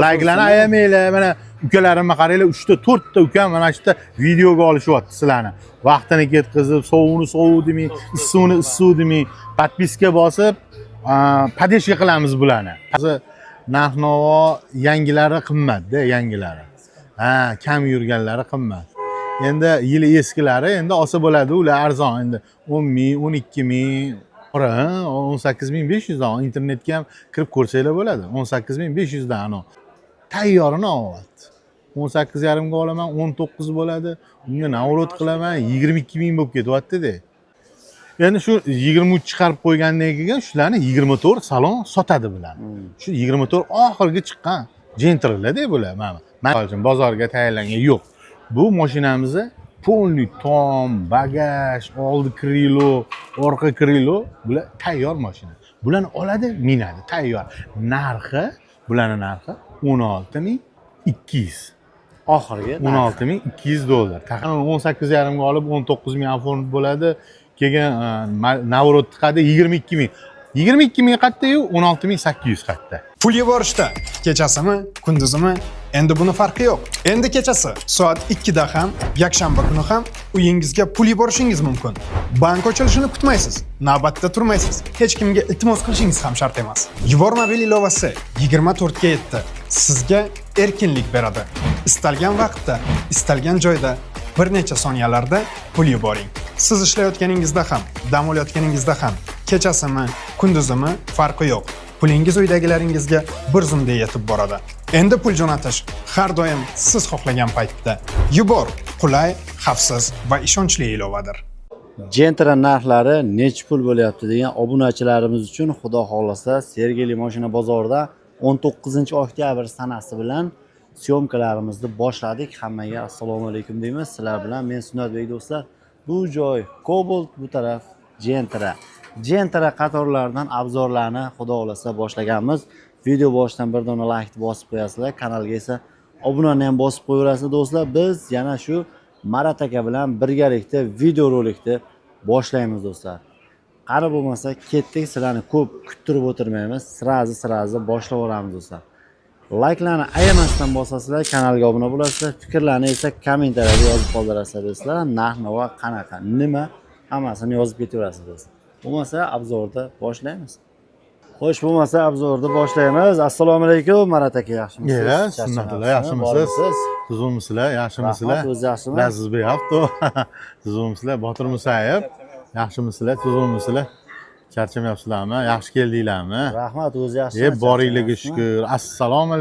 Like'larni ayamanglar. Mana ukalarimga qaranglar, 3 ta 4 ta ukam mana shu yerda videoga olishyapti sizlarni. Vaqtini ketkazib, sovuqni sovuq demay, issiqni issiq demay, podpiska bosib, podeshka qilamiz bularni. Hozir narx-navo yangilari qimmat-da, yangilari. Kam yurganlari qimmat. Endi yili eskilari endi olsa bo'ladi, ular arzon. Endi 10 ming, 12 ming, 18.500 dan internetga ham kirib ko'rsanglar bo'ladi. 18.500 dan ana. Tayyorini olyapti. 18.5 ga olaman, 19 bo'ladi. Unga navrot qilaman, 22 ming bo'lib ketyapti-da. Endi shu 23 chiqarib qo'ygandan keyin shularni 24 salon sotadi bular. Shu 24 oxirgi chiqqan gentrlar-da bular. Men uchun bozorga tayyorlangan yo'q. Bu mashinamizni polniy tom, bagaj, oldi krilo, orqa krilo, bular tayyor mashina. Bularni oladi, minadi, tayyor. Narxi, bularning narxi 16.200. Oxirgi 16.200 dollar. 18.5 ga olib 19 ming afon bo'ladi. Keyin navrot chiqadi 22 ming. 22 ming qatta-yu 16.800 qatta. Pul yuborishda kechasimi, kunduzimi, endi buni farqi yo'q. Endi kechasi soat 2 da ham, yakshanba kuni ham uyingizga pul yuborishingiz mumkin. Bank ochilishini kutmaysiz, navbatda turmaysiz. Hech kimga iltimos qilishingiz ham shart emas. Yubor mobil ilovasi 24 ga yetdi. Sizga erkinlik beradi. Istalgan vaqtda, istalgan joyda bir necha soniyalarda pul yuboring. Siz ishlayotganingizda ham, dam olayotganingizda ham, kechasimi, kunduzimi farqi yo'q. Pulingiz uydagilaringizga bir zumda yetib boradi. Endi pul jo'natish har doim siz xohlagan paytda. Yubor qulay, xavfsiz va ishonchli ilovadir. Gentra narxlari necha pul bo'lyapti degan obunachilarimiz uchun xudo xolasa Sergeli mashina bozorida 19-oktyabr sanasi bilan syomkalarimizni boshladik. Hammaga assalomu alaykum deymiz. Sizlar bilan men Sunnatbek do'stlar. Bu joy Cobalt, bu taraf Gentra. Gentra qatorlaridan obzorlarni xudo xolasa boshlaganmiz. Video boshidan bir dona like bosib qo'yasizlar, kanalga esa obunani ham bosib qo'yaverasizlar do'stlar. Biz yana shu Marat aka bilan birgalikda video rolikni boshlaymiz do'stlar. Qani bo'lmasa ketdik, sizlarni ko'p kuttirib o'tirmaymiz. Sirazi boshlavoramiz do'stlar. Like'larni ayamasdan bosasizlar, kanalga obuna bo'lasizlar. Fikrlarni esa kommentariyada yozib qoldirasizlar do'stlar. Narx-navo qanaqa, nima hammasini yozib ketaverasiz do'stlar. Bo'lmasa obzorda boshlaymiz. Xo'sh, bo'lmasa obzorda boshlaymiz. Assalomu alaykum Marat aka, yaxshimisiz? Sunnatullah, yaxshimisiz? Tuzummisizlar, yaxshimisizlar? Rahmat, o'zi yaxshimi? Lazizbek avto. Tuzummisizlar, Botir Musayev. Yaxshimisizlar, tuzummisizlar? Charchamayapsizlarmi? Yaxshi keldinglarmi? Rahmat, o'zi yaxshimi? Boringlarga shukr. Assalomu alaykum.